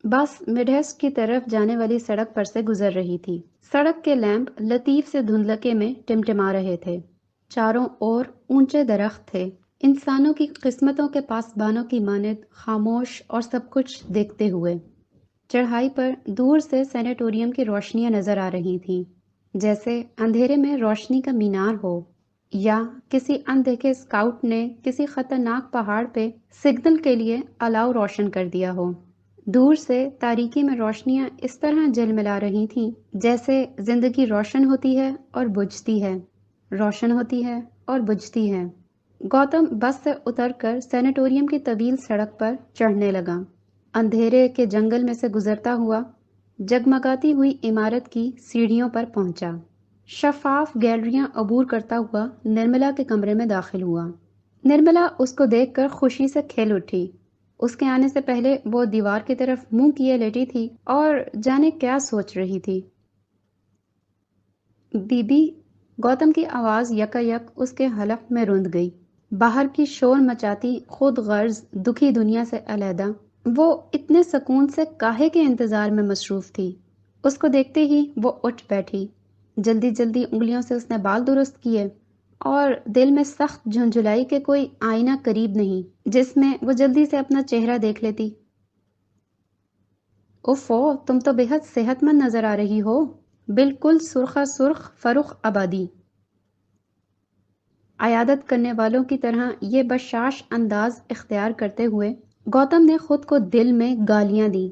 بس مڈہسٹ کی طرف جانے والی سڑک پر سے گزر رہی تھی۔ سڑک کے لیمپ لطیف سے دھندلکے میں ٹمٹما رہے تھے۔ چاروں اور اونچے درخت تھے، انسانوں کی قسمتوں کے پاسبانوں کی مانند خاموش اور سب کچھ دیکھتے ہوئے۔ چڑھائی پر دور سے سینیٹوریم کی روشنیاں نظر آ رہی تھیں، جیسے اندھیرے میں روشنی کا مینار ہو، یا کسی اندیکھے اسکاؤٹ نے کسی خطرناک پہاڑ پہ سگنل کے لیے الاؤ روشن کر دیا ہو۔ دور سے تاریکی میں روشنیاں اس طرح جلملا رہی تھیں جیسے زندگی روشن ہوتی ہے اور بجھتی ہے، روشن ہوتی ہے اور بجھتی ہے۔ گوتم بس سے اتر کر سینیٹوریم کی طویل سڑک پر چڑھنے لگا۔ اندھیرے کے جنگل میں سے گزرتا ہوا جگمگاتی ہوئی عمارت کی سیڑھیوں پر پہنچا۔ شفاف گیلریاں عبور کرتا ہوا نرملا کے کمرے میں داخل ہوا۔ نرملا اس کو دیکھ کر خوشی سے کھیل اٹھی۔ اس کے آنے سے پہلے وہ دیوار کی طرف منہ کیے لیٹی تھی اور جانے کیا سوچ رہی تھی۔ بی بی، گوتم کی آواز یکایک اس کے حلق میں رند گئی۔ باہر کی شور مچاتی خود غرض دکھی دنیا سے علیحدہ وہ اتنے سکون سے کاہے کے انتظار میں مصروف تھی۔ اس کو دیکھتے ہی وہ اٹھ بیٹھی۔ جلدی جلدی انگلیوں سے اس نے بال درست کیے اور دل میں سخت جھنجھلائی کہ کوئی آئینہ قریب نہیں جس میں وہ جلدی سے اپنا چہرہ دیکھ لیتی۔ اوفو، تم تو بے حد صحت مند نظر آ رہی ہو، بالکل سرخا سرخ فرخ آبادی۔ عیادت کرنے والوں کی طرح یہ بشاش انداز اختیار کرتے ہوئے گوتم نے خود کو دل میں گالیاں دیں۔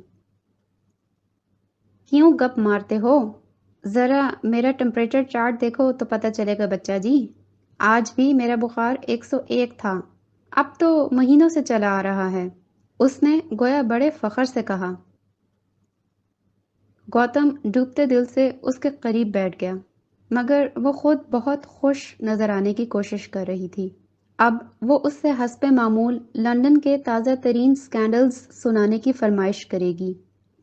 کیوں گپ مارتے ہو؟ ذرا میرا ٹمپریچر چارٹ دیکھو تو پتہ چلے گا بچہ جی۔ آج بھی میرا بخار 101 تھا، اب تو مہینوں سے چلا آ رہا ہے، اس نے گویا بڑے فخر سے کہا۔ گوتم ڈوبتے دل سے اس کے قریب بیٹھ گیا، مگر وہ خود بہت خوش نظر آنے کی کوشش کر رہی تھی۔ اب وہ اس سے حسب معمول لندن کے تازہ ترین سکینڈلز سنانے کی فرمائش کرے گی،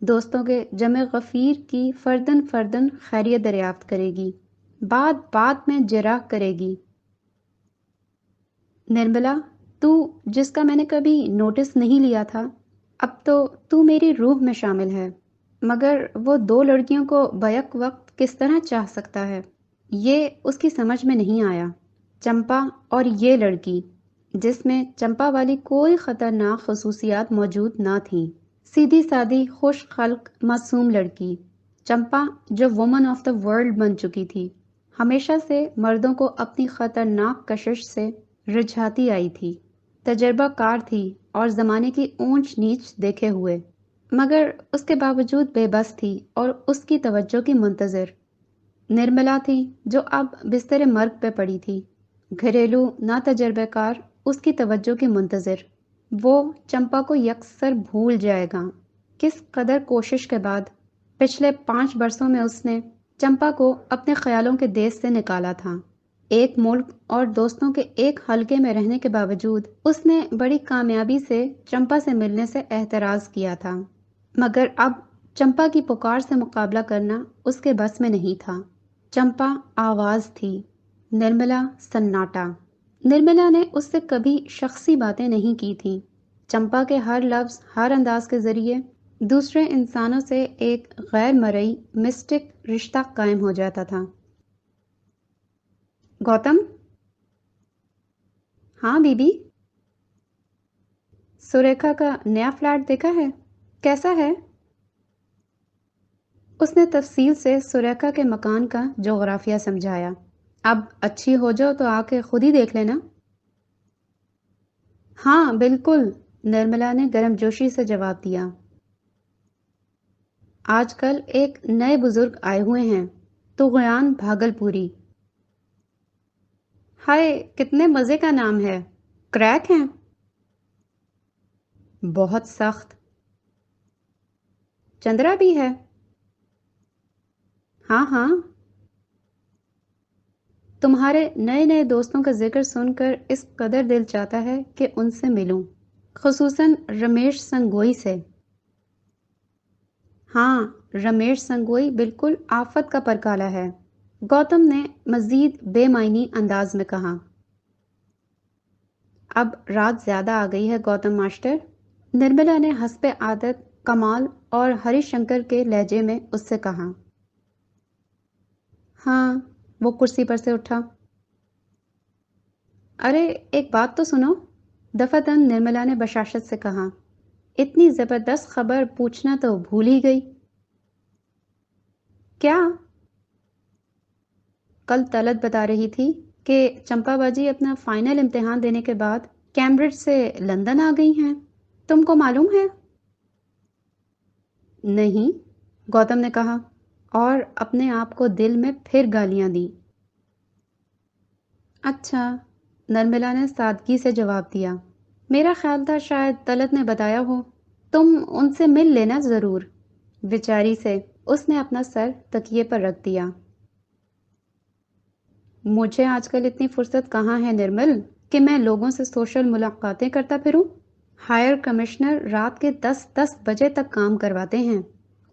دوستوں کے جمع غفیر کی فردن فردن خیریت دریافت کرے گی، بات بات میں جراح کرے گی۔ نرملا، تو جس کا میں نے کبھی نوٹس نہیں لیا تھا، اب تو میری روح میں شامل ہے، مگر وہ دو لڑکیوں کو بیک وقت کس طرح چاہ سکتا ہے، یہ اس کی سمجھ میں نہیں آیا۔ چمپا اور یہ لڑکی، جس میں چمپا والی کوئی خطرناک خصوصیات موجود نہ تھیں، سیدھی سادی خوش خلق معصوم لڑکی، چمپا جو وومن آف دا ورلڈ بن چکی تھی، ہمیشہ سے مردوں کو اپنی خطرناک کشش سے رجھاتی آئی تھی، تجربہ کار تھی اور زمانے کی اونچ نیچ دیکھے ہوئے، مگر اس کے باوجود بے بس تھی اور اس کی توجہ کی منتظر۔ نرملا تھی جو اب بستر مرگ پہ پڑی تھی، گھریلو نا تجربہ کار، اس کی توجہ کی منتظر۔ وہ چمپا کو یکسر بھول جائے گا۔ کس قدر کوشش کے بعد پچھلے 5 برسوں میں اس نے چمپا کو اپنے خیالوں کے دیس سے نکالا تھا۔ ایک ملک اور دوستوں کے ایک حلقے میں رہنے کے باوجود اس نے بڑی کامیابی سے چمپا سے ملنے سے احتراز کیا تھا، مگر اب چمپا کی پکار سے مقابلہ کرنا اس کے بس میں نہیں تھا۔ چمپا آواز تھی، نرملا سناٹا۔ نرملا نے اس سے کبھی شخصی باتیں نہیں کی تھیں۔ چمپا کے ہر لفظ، ہر انداز کے ذریعے دوسرے انسانوں سے ایک غیر مرئی مسٹک رشتہ قائم ہو جاتا تھا۔ گوتم؟ ہاں بی بی؟ سریکھا کا نیا فلیٹ دیکھا ہے؟ کیسا ہے؟ اس نے تفصیل سے سریکھا کے مکان کا جغرافیہ سمجھایا۔ اب اچھی ہو جاؤ تو آ کے خود ہی دیکھ لینا۔ ہاں بالکل، نرملا نے گرم جوشی سے جواب دیا۔ آج کل ایک نئے بزرگ آئے ہوئے ہیں، طغیان بھاگل پوری۔ ہائے، کتنے مزے کا نام ہے! کریک ہیں؟ بہت سخت۔ چندرا بھی ہے؟ ہاں ہاں۔ تمہارے نئے نئے دوستوں کا ذکر سن کر اس قدر دل چاہتا ہے کہ ان سے ملوں، خصوصاً رمیش سنگوئی سے۔ ہاں، رمیش سنگوئی بالکل آفت کا پرکالا ہے، گوتم نے مزید بے معنی انداز میں کہا۔ اب رات زیادہ آ گئی ہے گوتم ماسٹر، نرملا نے حسب عادت کمال اور ہری شنکر کے لہجے میں اس سے کہا۔ ہاں، وہ کرسی پر سے اٹھا۔ ارے ایک بات تو سنو، دفعتاً نرملا نے بشاشت سے کہا۔ اتنی زبردست خبر پوچھنا تو بھول ہی گئی۔ کیا؟ کل طلعت بتا رہی تھی کہ چمپا باجی اپنا فائنل امتحان دینے کے بعد کیمبرج سے لندن آ گئی ہیں، تم کو معلوم ہے؟ نہیں، گوتم نے کہا اور اپنے آپ کو دل میں پھر گالیاں دیں۔ اچھا، نرملا نے سادگی سے جواب دیا۔ میرا خیال تھا شاید طلعت نے بتایا ہو، تم ان سے مل لینا ضرور۔ بیچاری سے اس نے اپنا سر تکیے پر رکھ دیا۔ مجھے آج کل اتنی فرصت کہاں ہے نرمل کہ میں لوگوں سے سوشل ملاقاتیں کرتا پھروں۔ ہائر کمشنر رات کے 10 بجے تک کام کرواتے ہیں۔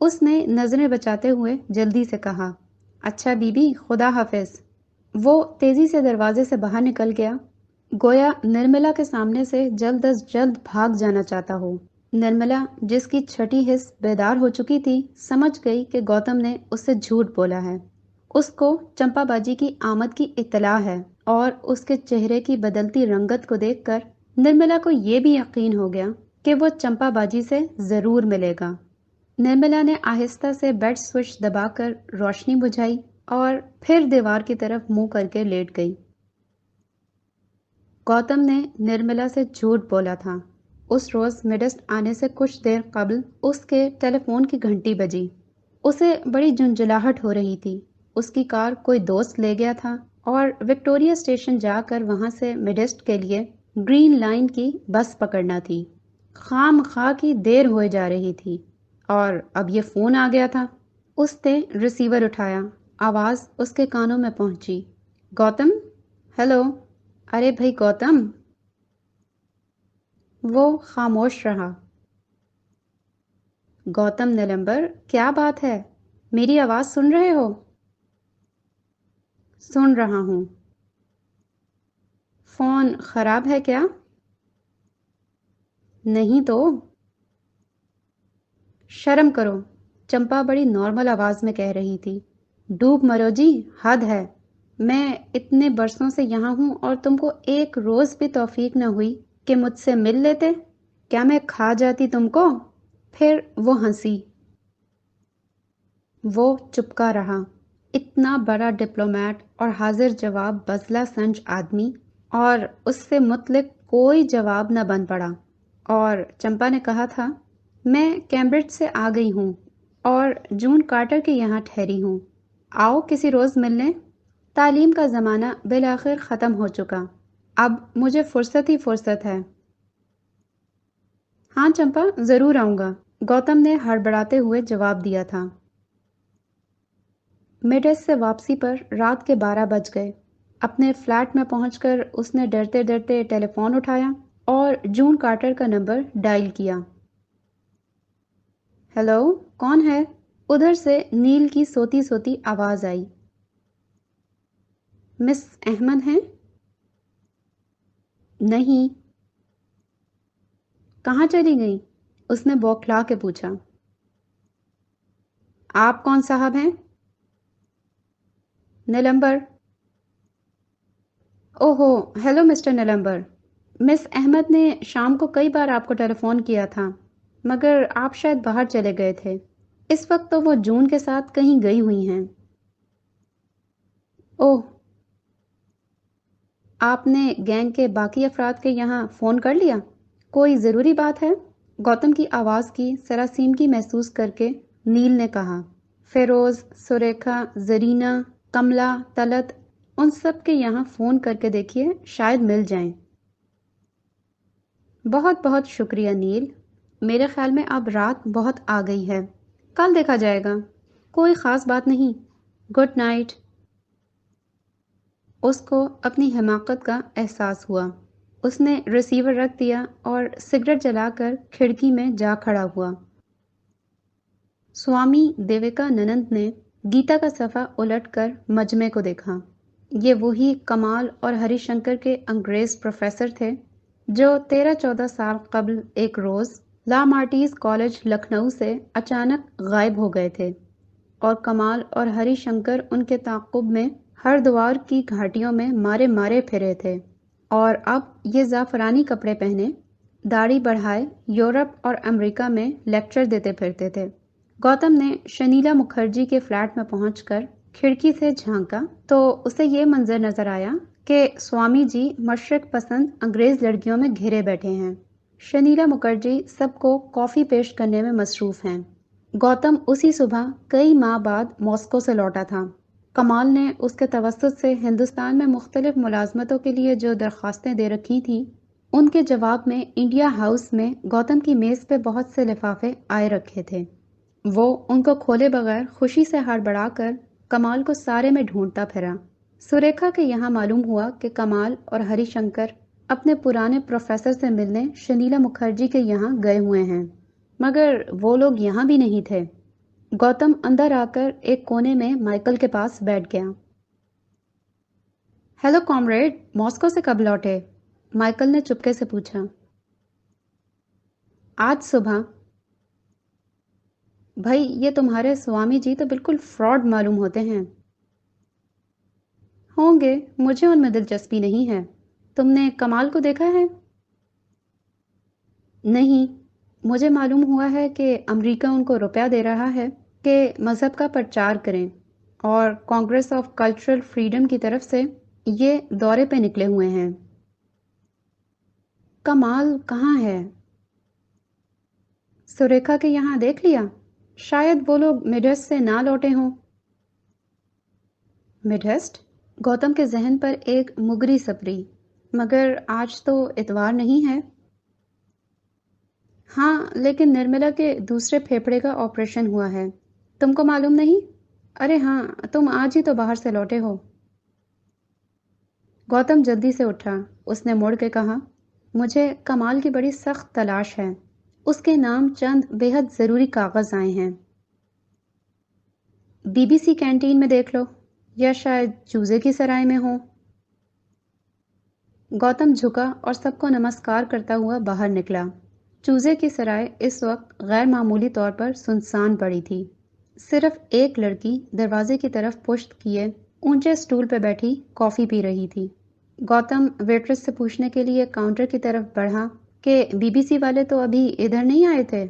اس نے نظریں بچاتے ہوئے جلدی سے کہا۔ اچھا بی بی، خدا حافظ۔ وہ تیزی سے دروازے سے باہر نکل گیا، گویا نرملا کے سامنے سے جلد از جلد بھاگ جانا چاہتا ہو۔ نرملا، جس کی چھٹی حس بیدار ہو چکی تھی، سمجھ گئی کہ گوتم نے اس سے جھوٹ بولا ہے۔ اس کو چمپا باجی کی آمد کی اطلاع ہے اور اس کے چہرے کی بدلتی رنگت کو دیکھ کر نرملا کو یہ بھی یقین ہو گیا کہ وہ چمپا باجی سے ضرور ملے گا۔ نرملا نے آہستہ سے بیڈ سوئچ دبا کر روشنی بجھائی اور پھر دیوار کی طرف منہ کر کے لیٹ گئی۔ گوتم نے نرملا سے جھوٹ بولا تھا۔ اس روز میڈسٹ آنے سے کچھ دیر قبل اس کے ٹیلی فون کی گھنٹی بجی۔ اسے بڑی جھنجھلاہٹ ہو رہی تھی۔ اس کی کار کوئی دوست لے گیا تھا اور وکٹوریہ اسٹیشن جا کر وہاں سے میڈسٹ کے لیے گرین لائن کی بس پکڑنا تھی۔ خام خواہ کی دیر ہوئے جا رہی تھی اور اب یہ فون آ گیا تھا۔ اس نے ریسیور اٹھایا، آواز اس کے کانوں میں پہنچی۔ گوتم؟ ہیلو؟ ارے بھائی گوتم؟ وہ خاموش رہا۔ گوتم نیلمبر، کیا بات ہے؟ میری آواز سن رہے ہو؟ سن رہا ہوں۔ فون خراب ہے کیا؟ نہیں تو۔ شرم کرو، چمپا بڑی نارمل آواز میں کہہ رہی تھی۔ ڈوب مرو جی، حد ہے۔ میں اتنے برسوں سے یہاں ہوں اور تم کو ایک روز بھی توفیق نہ ہوئی کہ مجھ سے مل لیتے؟ کیا میں کھا جاتی تم کو؟ پھر وہ ہنسی۔ وہ چپکا رہا۔ اتنا بڑا ڈپلومیٹ اور حاضر جواب بزلہ سنج آدمی، اور اس سے متعلق کوئی جواب نہ بن پڑا۔ اور چمپا نے کہا تھا، میں کیمبرج سے آ گئی ہوں اور جون کارٹر کے یہاں ٹھہری ہوں، آؤ کسی روز ملنے۔ تعلیم کا زمانہ بالآخر ختم ہو چکا، اب مجھے فرصت ہی فرصت ہے۔ ہاں چمپا، ضرور آؤں گا، گوتم نے ہڑبڑاتے ہوئے جواب دیا تھا۔ میڈس سے واپسی پر رات کے 12 بج گئے۔ اپنے فلیٹ میں پہنچ کر اس نے ڈرتے ڈرتے ٹیلی فون اٹھایا اور جون کارٹر کا نمبر ڈائل کیا۔ ہیلو، کون ہے؟ ادھر سے نیل کی سوتی سوتی آواز آئی۔ مس احمد ہیں؟ نہیں۔ کہاں چلی گئیں؟ اس نے بوکھلا کے پوچھا۔ آپ کون صاحب ہیں؟ نیلمبر۔ اوہو، ہیلو مسٹر نیلمبر۔ مس احمد نے شام کو کئی بار آپ کو ٹیلی فون کیا تھا، مگر آپ شاید باہر چلے گئے تھے۔ اس وقت تو وہ جون کے ساتھ کہیں گئی ہوئی ہیں۔ اوہ، آپ نے گینگ کے باقی افراد کے یہاں فون کر لیا؟ کوئی ضروری بات ہے؟ گوتم کی آواز کی سراسیمگی محسوس کر کے نیل نے کہا۔ فیروز، سریکھا، زرینہ، کملا، طلعت، ان سب کے یہاں فون کر کے دیکھیے، شاید مل جائیں۔ بہت بہت شکریہ نیل، میرے خیال میں اب رات بہت آ گئی ہے، کل دیکھا جائے گا، کوئی خاص بات نہیں، گڈ نائٹ۔ اس کو اپنی حماقت کا احساس ہوا۔ اس نے ریسیور رکھ دیا اور سگریٹ جلا کر کھڑکی میں جا کھڑا ہوا۔ سوامی دیویکا ننند نے گیتا کا صفحہ الٹ کر مجمع کو دیکھا۔ یہ وہی کمال اور ہری شنکر کے انگریز پروفیسر تھے جو 13-14 سال قبل ایک روز لا مارٹیز کالج لکھنؤ سے اچانک غائب ہو گئے تھے اور کمال اور ہری شنکر ان کے تعاقب میں ہردوار کی گھاٹیوں میں مارے مارے پھرے تھے، اور اب یہ زعفرانی کپڑے پہنے، داڑھی بڑھائے یورپ اور امریکہ میں لیکچر دیتے پھرتے تھے۔ گوتم نے شنیلا مکھرجی کے فلیٹ میں پہنچ کر کھڑکی سے جھانکا تو اسے یہ منظر نظر آیا کہ سوامی جی مشرق پسند انگریز لڑکیوں میں گھرے بیٹھے ہیں۔ شنیلا مکھرجی سب کو کافی پیش کرنے میں مصروف ہیں۔ گوتم اسی صبح کئی ماہ بعد ماسکو سے لوٹا تھا۔ کمال نے اس کے توسط سے ہندوستان میں مختلف ملازمتوں کے لیے جو درخواستیں دے رکھی تھیں، ان کے جواب میں انڈیا ہاؤس میں گوتم کی میز پہ بہت سے لفافے آئے رکھے تھے۔ وہ ان کو کھولے بغیر خوشی سے ہڑبڑا کر کمال کو سارے میں ڈھونڈتا پھرا۔ سریکھا کے یہاں معلوم ہوا کہ کمال اور ہری شنکر اپنے پرانے پروفیسر سے ملنے شنیلا مکھرجی کے یہاں گئے ہوئے ہیں، مگر وہ لوگ یہاں بھی نہیں تھے۔ گوتم اندر آ کر ایک کونے میں مائیکل کے پاس بیٹھ گیا۔ ہیلو کامریڈ، ماسکو سے کب لوٹے؟ مائیکل نے چپکے سے پوچھا۔ آج صبح۔ بھائی یہ تمہارے سوامی جی تو بالکل فراڈ معلوم ہوتے ہیں۔ ہوں گے، مجھے ان میں دلچسپی نہیں ہے۔ تم نے کمال کو دیکھا ہے؟ نہیں، مجھے معلوم ہوا ہے کہ امریکہ ان کو روپیہ دے رہا ہے کہ مذہب کا پرچار کریں، اور کانگریس آف کلچرل فریڈم کی طرف سے یہ دورے پہ نکلے ہوئے ہیں۔ کمال کہاں ہے؟ سریکھا کے یہاں دیکھ لیا؟ شاید وہ لوگ مڈویسٹ سے نہ لوٹے ہوں۔ مڈویسٹ؟ گوتم کے ذہن پر ایک مگری سپری، مگر آج تو اتوار نہیں ہے۔ ہاں، لیکن نرملا کے دوسرے پھیپھڑے کا آپریشن ہوا ہے، تم کو معلوم نہیں؟ ارے ہاں، تم آج ہی تو باہر سے لوٹے ہو۔ گوتم جلدی سے اٹھا۔ اس نے مڑ کے کہا، مجھے کمال کی بڑی سخت تلاش ہے۔ اس کے نام چند بے حد ضروری کاغذ آئے ہیں۔ بی بی سی کینٹین میں دیکھ لو، یا شاید چوزے کی سرائے میں ہوں۔ گوتم جھکا اور سب کو نمسکار کرتا ہوا باہر نکلا۔ چوزے کی سرائے اس وقت غیر معمولی طور پر سنسان پڑی تھی۔ صرف ایک لڑکی دروازے کی طرف پشت کیے اونچے سٹول پہ بیٹھی کافی پی رہی تھی۔ گوتم ویٹرس سے پوچھنے کے لیے کاؤنٹر کی طرف بڑھا کہ بی بی سی والے تو ابھی ادھر نہیں آئے تھے۔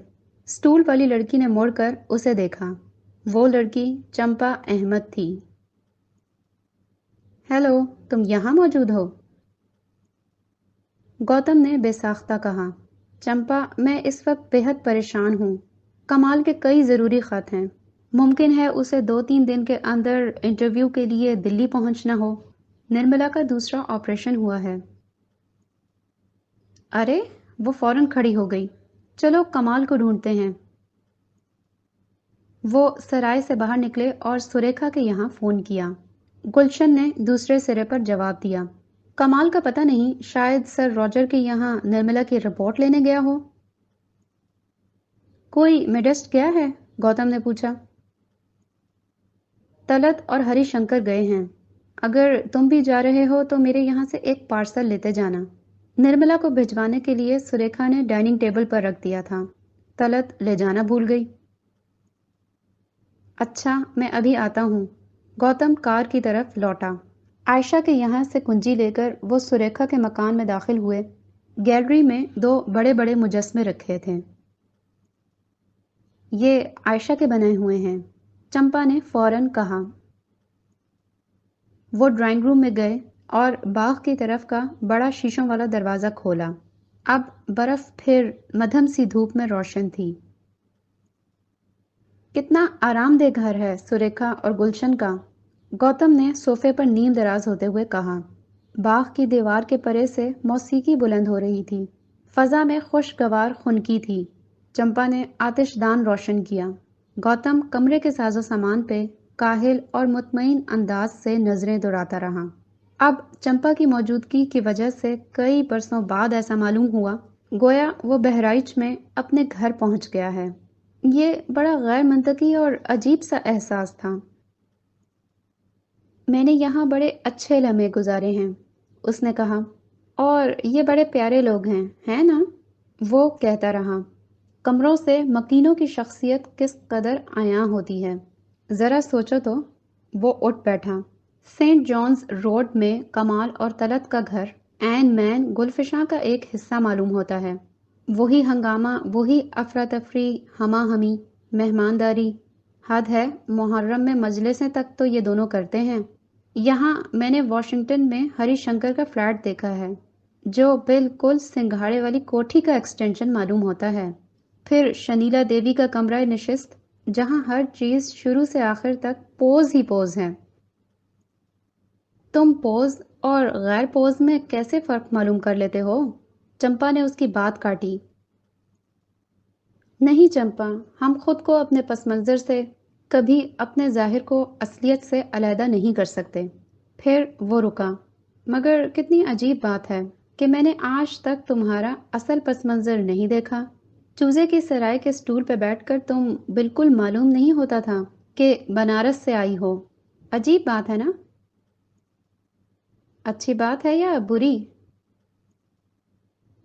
سٹول والی لڑکی نے مڑ کر اسے دیکھا۔ وہ لڑکی چمپا احمد تھی۔ ہیلو، تم یہاں موجود ہو؟ گوتم نے بے ساختہ کہا، چمپا میں اس وقت بے حد پریشان ہوں۔ کمال کے کئی ضروری خط ہیں، ممکن ہے اسے 2-3 دن کے اندر انٹرویو کے لیے دلی پہنچنا ہو۔ نرملا کا دوسرا آپریشن ہوا ہے۔ ارے، وہ فوراً کھڑی ہو گئی، چلو کمال کو ڈھونڈتے ہیں۔ وہ سرائے سے باہر نکلے اور سریکھا کے یہاں فون کیا۔ گلشن نے دوسرے سرے پر جواب دیا، کمال کا پتہ نہیں، شاید سر راجر کے یہاں نرملا کی رپورٹ لینے گیا ہو۔ کوئی مڈسٹ گیا ہے؟ گوتم نے پوچھا۔ طلعت اور ہری شنکر گئے ہیں۔ اگر تم بھی جا رہے ہو تو میرے یہاں سے ایک پارسل لیتے جانا۔ نرملا کو بھجوانے کے لیے سریکھا نے ڈائننگ ٹیبل پر رکھ دیا تھا۔ طلعت لے جانا بھول گئی۔ اچھا، میں ابھی آتا ہوں۔ گوتم کار کی طرف لوٹا۔ عائشہ کے یہاں سے کنجی لے کر وہ سریکھا کے مکان میں داخل ہوئے۔ گیلری میں 2 بڑے بڑے مجسمے رکھے تھے۔ یہ عائشہ کے بنائے ہوئے ہیں، چمپا نے فوراً کہا۔ وہ ڈرائنگ روم میں گئے اور باغ کی طرف کا بڑا شیشوں والا دروازہ کھولا۔ اب برف پھر مدھم سی دھوپ میں روشن تھی۔ کتنا آرام دہ گھر ہے سریکھا اور گلشن کا، گوتم نے صوفے پر نیم دراز ہوتے ہوئے کہا۔ باغ کی دیوار کے پرے سے موسیقی بلند ہو رہی تھی، فضا میں خوشگوار خنکی تھی۔ چمپا نے آتش دان روشن کیا۔ گوتم کمرے کے ساز و سامان پہ کاہل اور مطمئن انداز سے نظریں دوڑاتا رہا۔ اب چمپا کی موجودگی کی وجہ سے کئی برسوں بعد ایسا معلوم ہوا گویا وہ بہرائچ میں اپنے گھر پہنچ گیا ہے۔ یہ بڑا غیر منطقی اور عجیب سا احساس تھا۔ میں نے یہاں بڑے اچھے لمحے گزارے ہیں، اس نے کہا، اور یہ بڑے پیارے لوگ ہیں نا؟ وہ کہتا رہا۔ کمروں سے مکینوں کی شخصیت کس قدر عیاں ہوتی ہے۔ ذرا سوچو تو۔ وہ اٹھ بیٹھا۔ سینٹ جانز روڈ میں کمال اور طلعت کا گھر عین مین گلفشاں کا ایک حصہ معلوم ہوتا ہے۔ وہی ہنگامہ، وہی افراتفری، ہمہ ہمی، مہمانداری۔ حد ہے، محرم میں مجلسیں تک تو یہ دونوں کرتے ہیں۔ یہاں میں نے واشنگٹن میں ہری شنکر کا فلیٹ دیکھا ہے، جو بالکل سنگھاڑے والی کوٹھی کا ایکسٹینشن معلوم ہوتا ہے۔ پھر شنیلا دیوی کا کمرہ نشست، جہاں ہر چیز شروع سے آخر تک پوز ہی پوز ہے۔ تم پوز اور غیر پوز میں کیسے فرق معلوم کر لیتے ہو؟ چمپا نے اس کی بات کاٹی۔ نہیں چمپا، ہم خود کو اپنے پس منظر سے، کبھی اپنے ظاہر کو اصلیت سے علیحدہ نہیں کر سکتے۔ پھر وہ رکا۔ مگر کتنی عجیب بات ہے کہ میں نے آج تک تمہارا اصل پس منظر نہیں دیکھا۔ چوزے کی سرائے کے سٹول پہ بیٹھ کر تم بالکل معلوم نہیں ہوتا تھا کہ بنارس سے آئی ہو۔ عجیب بات ہے نا؟ اچھی بات ہے یا بری؟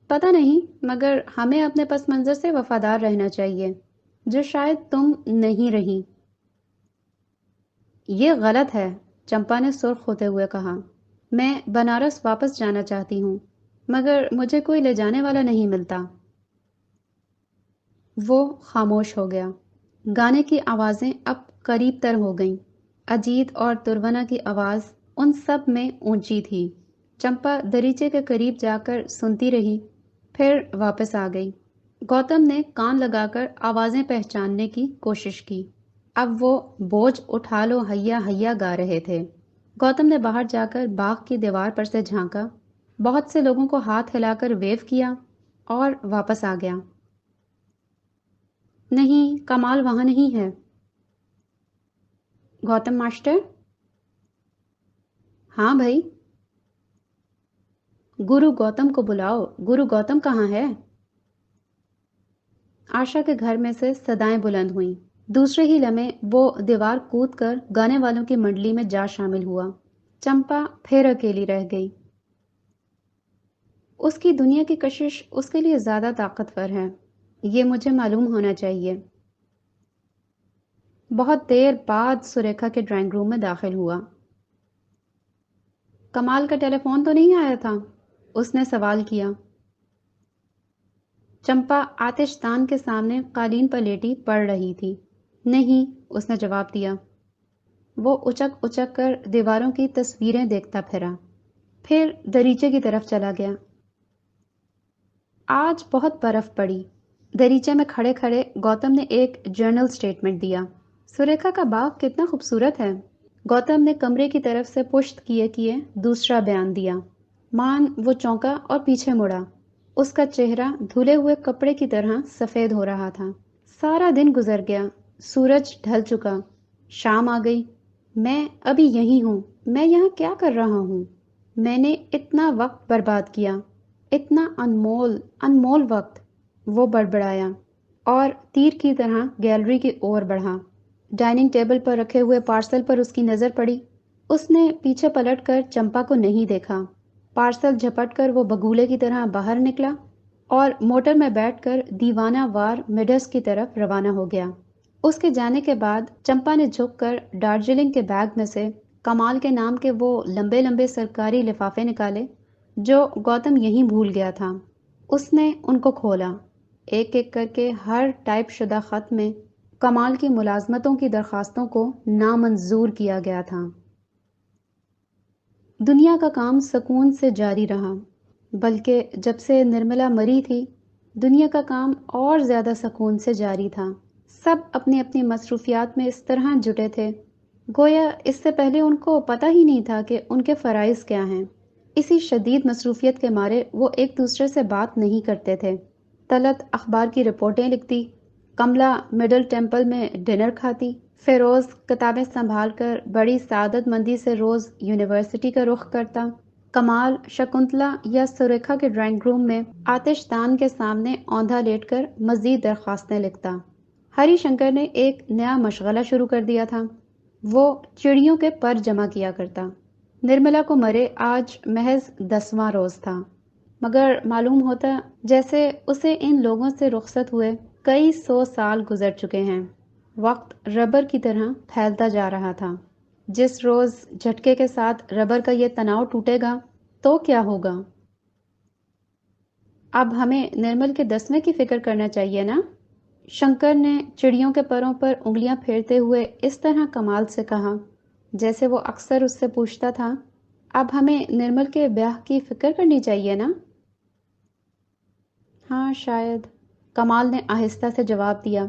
پتہ نہیں، مگر ہمیں اپنے پس منظر سے وفادار رہنا چاہیے، جو شاید تم نہیں رہی۔ یہ غلط ہے، چمپا نے سرخ ہوتے ہوئے کہا۔ میں بنارس واپس جانا چاہتی ہوں، مگر مجھے کوئی لے جانے والا نہیں ملتا۔ وہ خاموش ہو گیا۔ گانے کی آوازیں اب قریب تر ہو گئیں۔ اجیت اور ترونا کی آواز ان سب میں اونچی تھی۔ چمپا دریچے کے قریب جا کر سنتی رہی، پھر واپس آ گئی۔ گوتم نے کان لگا کر آوازیں پہچاننے کی کوشش کی۔ اب وہ بوجھ اٹھا لو ہیا ہیا گا رہے تھے۔ گوتم نے باہر جا کر باغ کی دیوار پر سے جھانکا، بہت سے لوگوں کو ہاتھ ہلا کر ویو کیا اور واپس آ گیا۔ نہیں، کمال وہاں نہیں ہے۔ گوتم ماسٹر؟ ہاں بھائی۔ گرو گوتم کو بلاؤ، گرو گوتم کہاں ہے؟ آشا کے گھر میں سے صدائیں بلند ہوئیں۔ دوسرے ہی لمحے وہ دیوار کود کر گانے والوں کی منڈلی میں جا شامل ہوا۔ چمپا پھر اکیلی رہ گئی۔ اس کی دنیا کی کشش اس کے لیے زیادہ طاقتور ہے، یہ مجھے معلوم ہونا چاہیے۔ بہت دیر بعد سریکھا کے ڈرائنگ روم میں داخل ہوا۔ کمال کا ٹیلی فون تو نہیں آیا تھا؟ اس نے سوال کیا۔ چمپا آتش دان کے سامنے قالین پر لیٹی پڑھ رہی تھی۔ نہیں، اس نے جواب دیا۔ وہ اچک اچک کر دیواروں کی تصویریں دیکھتا پھرا، پھر دریچے کی طرف چلا گیا۔ آج بہت برف پڑی۔ دریچے میں کھڑے کھڑے گوتم نے ایک جرنل سٹیٹمنٹ دیا۔ سریکھا کا باغ کتنا خوبصورت ہے۔ گوتم نے کمرے کی طرف سے پشت کیے دوسرا بیان دیا۔ مان وہ چونکا اور پیچھے مڑا۔ اس کا چہرہ دھلے ہوئے کپڑے کی طرح سفید ہو رہا تھا۔ سارا دن گزر گیا، سورج ڈھل چکا، شام آ گئی۔ میں ابھی یہیں ہوں، میں یہاں کیا کر رہا ہوں؟ میں نے اتنا وقت برباد کیا، اتنا انمول وقت۔ وہ بڑبڑایا اور تیر کی طرح گیلری کی اور بڑھا۔ ڈائننگ ٹیبل پر رکھے ہوئے پارسل پر اس کی نظر پڑی۔ اس نے پیچھے پلٹ کر چمپا کو نہیں دیکھا۔ پارسل جھپٹ کر وہ بگولے کی طرح باہر نکلا اور موٹر میں بیٹھ کر دیوانہ وار مڈس کی طرف روانہ ہو گیا۔ اس کے جانے کے بعد چمپا نے جھک کر دارجلنگ کے بیگ میں سے کمال کے نام کے وہ لمبے لمبے سرکاری لفافے نکالے جو گوتم یہیں بھول گیا تھا۔ اس نے ان کو کھولا۔ ایک ایک کر کے ہر ٹائپ شدہ خط میں کمال کی ملازمتوں کی درخواستوں کو نامنظور کیا گیا تھا۔ دنیا کا کام سکون سے جاری رہا، بلکہ جب سے نرملا مری تھی دنیا کا کام اور زیادہ سکون سے جاری تھا۔ سب اپنی اپنی مصروفیات میں اس طرح جٹے تھے گویا اس سے پہلے ان کو پتہ ہی نہیں تھا کہ ان کے فرائض کیا ہیں۔ اسی شدید مصروفیت کے مارے وہ ایک دوسرے سے بات نہیں کرتے تھے۔ طلعت اخبار کی رپورٹیں لکھتی، کملا مڈل ٹیمپل میں ڈنر کھاتی، فیروز کتابیں سنبھال کر بڑی سعادت مندی سے روز یونیورسٹی کا رخ کرتا، کمال شکنتلا یا سریکھا کے ڈرائنگ روم میں آتش دان کے سامنے اوندھا لیٹ کر مزید درخواستیں لکھتا۔ ہری شنکر نے ایک نیا مشغلہ شروع کر دیا تھا، وہ چڑیوں کے پر جمع کیا کرتا۔ نرملا کو مرے آج محض 10واں روز تھا، مگر معلوم ہوتا جیسے اسے ان لوگوں سے رخصت ہوئے کئی 100 سال گزر چکے ہیں، وقت ربر کی طرح پھیلتا جا رہا تھا۔ جس روز جھٹکے کے ساتھ ربر کا یہ تناؤ ٹوٹے گا تو کیا ہوگا؟ اب ہمیں نرمل کے دسویں کی فکر کرنا چاہیے نا؟ شنکر نے چڑیوں کے پروں پر انگلیاں پھیرتے ہوئے اس طرح کمال سے کہا جیسے وہ اکثر اس سے پوچھتا تھا، اب ہمیں نرمل کے بیاہ کی فکر کرنی چاہیے نا؟ ہاں شاید، کمال نے آہستہ سے جواب دیا۔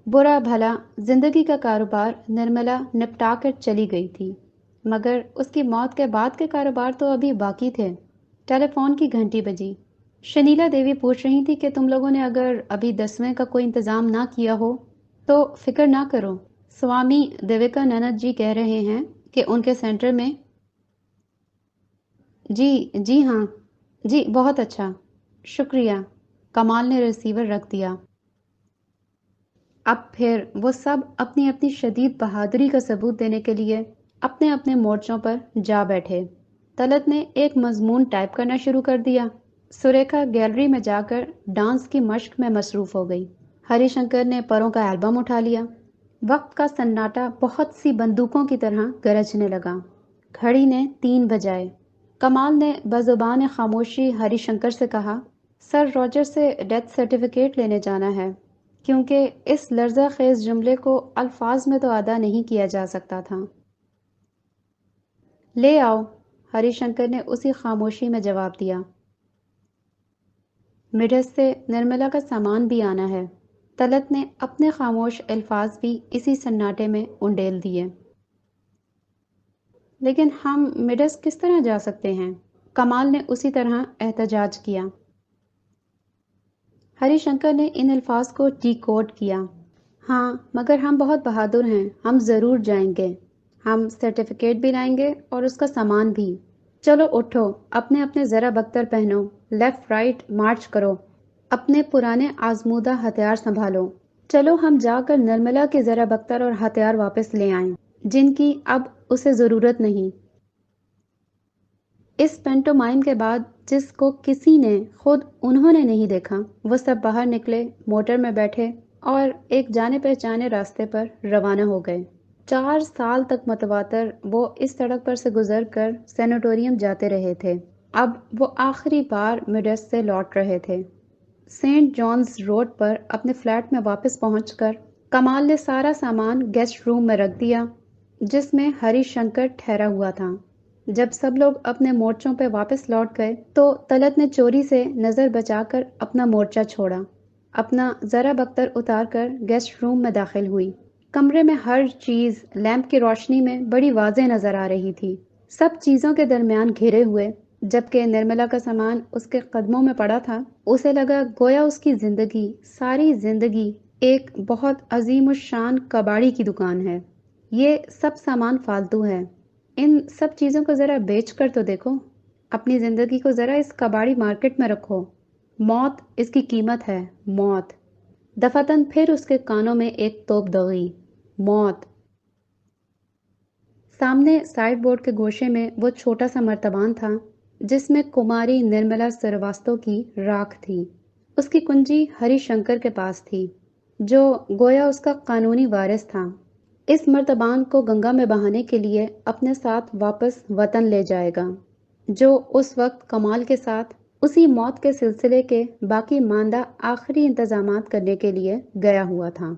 برا بھلا زندگی کا کاروبار نرملا نپٹا کر چلی گئی تھی، مگر اس کی موت کے بعد کے کاروبار تو ابھی باقی تھے۔ ٹیلی فون کی گھنٹی بجی۔ شنیلا دیوی پوچھ رہی تھی کہ تم لوگوں نے اگر ابھی 10ویں کا کوئی انتظام نہ کیا ہو تو فکر نہ کرو، سوامی دیویکانند جی کہہ رہے ہیں کہ ان کے سینٹر میں۔ جی ہاں، جی بہت اچھا، شکریہ۔ کمال نے ریسیور رکھ دیا۔ اب پھر وہ سب اپنی اپنی شدید بہادری کا ثبوت دینے کے لیے اپنے اپنے مورچوں پر جا بیٹھے۔ طلعت نے ایک مضمون ٹائپ کرنا شروع کر دیا۔ سریکھا گیلری میں جا کر ڈانس کی مشق میں مصروف ہو گئی۔ ہری شنکر نے پروں کا البم اٹھا لیا۔ وقت کا سناٹا بہت سی بندوقوں کی طرح گرجنے لگا۔ گھڑی نے 3 بجائے۔ کمال نے بزبان خاموشی ہری شنکر سے کہا، سر روجر سے ڈیتھ سرٹیفکیٹ لینے جانا ہے، کیونکہ اس لرزہ خیز جملے کو الفاظ میں تو ادا نہیں کیا جا سکتا تھا۔ لے آؤ، ہری شنکر نے اسی خاموشی میں جواب دیا۔ مڈس سے نرملا کا سامان بھی آنا ہے۔ طلعت نے اپنے خاموش الفاظ بھی اسی سناٹے میں انڈیل دیے۔ لیکن ہم مڈس کس طرح جا سکتے ہیں؟ کمال نے اسی طرح احتجاج کیا۔ ہری شنکر نے ان الفاظ کو ڈی کوڈ کیا۔ ہاں، مگر ہم بہت بہادر ہیں، ہم ضرور جائیں گے۔ ہم سرٹیفکیٹ بھی لائیں گے اور اس کا سامان بھی۔ چلو اٹھو، اپنے اپنے ذرا بختر پہنو، لیفٹ رائٹ مارچ کرو، اپنے پرانے آزمودہ ہتھیار سنبھالو۔ چلو ہم جا کر نرملا کے ذرا بختر اور ہتھیار واپس لے آئیں، جن کی اب اسے ضرورت نہیں۔ اس پینٹومائم کے بعد جس کو کسی نے، خود انہوں نے نہیں دیکھا، وہ سب باہر نکلے، موٹر میں بیٹھے اور ایک جانے پہچانے راستے پر روانہ ہو گئے۔ 4 سال تک متواتر وہ اس سڑک پر سے گزر کر سینیٹوریم جاتے رہے تھے۔ اب وہ آخری بار مڈس سے لوٹ رہے تھے۔ سینٹ جانز روڈ پر اپنے فلیٹ میں واپس پہنچ کر کمال نے سارا سامان گیسٹ روم میں رکھ دیا جس میں ہری شنکر ٹھہرا ہوا تھا۔ جب سب لوگ اپنے مورچوں پہ واپس لوٹ گئے تو طلعت نے چوری سے نظر بچا کر اپنا مورچہ چھوڑا، اپنا ذرا بختر اتار کر گیسٹ روم میں داخل ہوئی۔ کمرے میں ہر چیز لیمپ کی روشنی میں بڑی واضح نظر آ رہی تھی، سب چیزوں کے درمیان گھرے ہوئے۔ جبکہ نرملا کا سامان اس کے قدموں میں پڑا تھا، اسے لگا گویا اس کی زندگی، ساری زندگی ایک بہت عظیم الشان کباڑی کی دکان ہے۔ یہ سب سامان فالتو ہے، ان سب چیزوں کو ذرا بیچ کر تو دیکھو، اپنی زندگی کو ذرا اس کباڑی مارکیٹ میں رکھو۔ موت اس کی قیمت ہے، موت۔ دفعتاً پھر اس کے کانوں میں ایک توپ دغی، موت۔ سامنے سائڈ بورڈ کے گوشے میں وہ چھوٹا سا مرتبان تھا جس میں کماری نرملا سرواستو کی راکھ تھی۔ اس کی کنجی ہری شنکر کے پاس تھی، جو گویا اس کا قانونی وارث تھا۔ اس مرتبان کو گنگا میں بہانے کے لیے اپنے ساتھ واپس وطن لے جائے گا، جو اس وقت کمال کے ساتھ اسی موت کے سلسلے کے باقی ماندہ آخری انتظامات کرنے کے لیے گیا ہوا تھا۔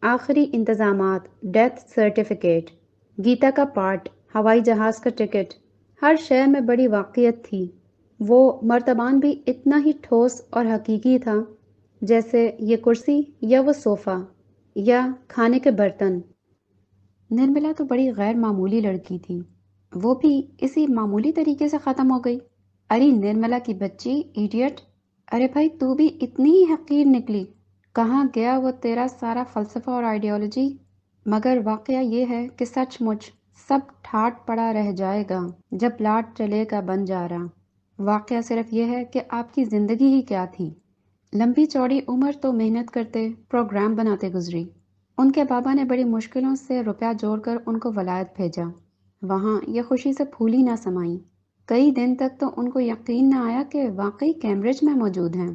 آخری انتظامات، ڈیتھ سرٹیفکیٹ، گیتا کا پاٹ، ہوائی جہاز کا ٹکٹ، ہر شے میں بڑی واقعیت تھی۔ وہ مرتبان بھی اتنا ہی ٹھوس اور حقیقی تھا جیسے یہ کرسی یا وہ صوفہ یا کھانے کے برتن۔ نرملا تو بڑی غیر معمولی لڑکی تھی، وہ بھی اسی معمولی طریقے سے ختم ہو گئی۔ ارے نرملا کی بچی، ایڈیٹ! ارے بھائی تو بھی اتنی ہی حقیر نکلی، کہاں گیا وہ تیرا سارا فلسفہ اور آئیڈیالوجی؟ مگر واقعہ یہ ہے کہ سچ مچ سب ٹھاٹ پڑا رہ جائے گا جب لاٹ چلے گا بن جا رہا۔ واقعہ صرف یہ ہے کہ آپ کی زندگی ہی کیا تھی۔ لمبی چوڑی عمر تو محنت کرتے، پروگرام بناتے گزری۔ ان کے بابا نے بڑی مشکلوں سے روپیہ جوڑ کر ان کو ولایت بھیجا۔ وہاں یہ خوشی سے پھول ہی نہ سمائی۔ کئی دن تک تو ان کو یقین نہ آیا کہ واقعی کیمبرج میں موجود ہیں۔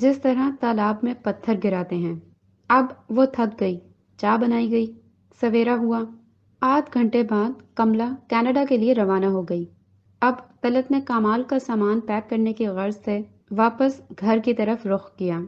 جس طرح تالاب میں پتھر گراتے ہیں۔ اب وہ تھک گئی، چائے بنائی گئی، سویرا ہوا۔ 8 گھنٹے بعد کملا کینیڈا کے لیے روانہ ہو گئی۔ اب طلعت نے کمال کا سامان پیک کرنے کی غرض سے واپس گھر کی طرف رخ کیا۔